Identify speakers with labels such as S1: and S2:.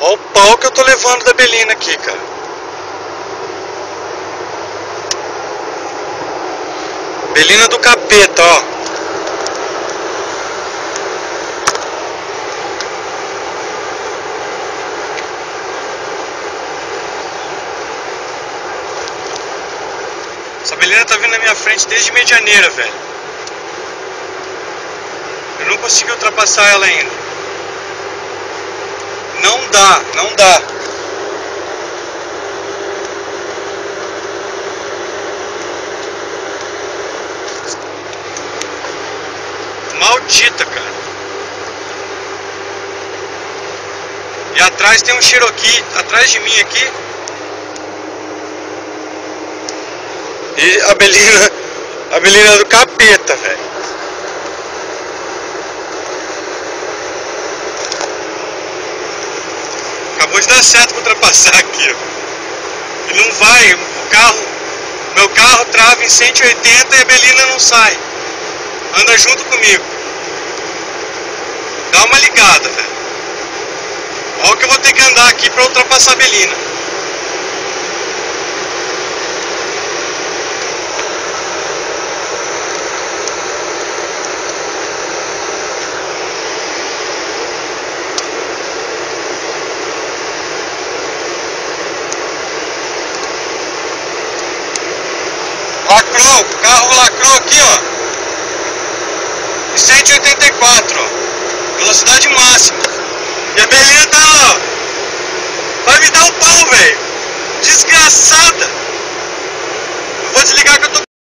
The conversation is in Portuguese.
S1: Olha o pau que eu tô levando da Belina aqui, cara. Belina do capeta, ó. Essa Belina tá vindo na minha frente desde Medianeira, velho. Eu não consegui ultrapassar ela ainda. Não dá, não dá. Maldita, cara. E atrás tem um Cherokee, atrás de mim aqui. E a Belina do capeta, velho. Acabou de dar certo pra ultrapassar aqui, ó. E não vai, meu carro trava em 180 e a Belina não sai. Anda junto comigo. Dá uma ligada, velho. Olha o que eu vou ter que andar aqui pra ultrapassar a Belina. Lacrou, o carro lacrou aqui, ó. 184, ó. Velocidade máxima. E a Belina tá lá, ó. Vai me dar um pau, velho. Desgraçada. Eu vou desligar que eu tô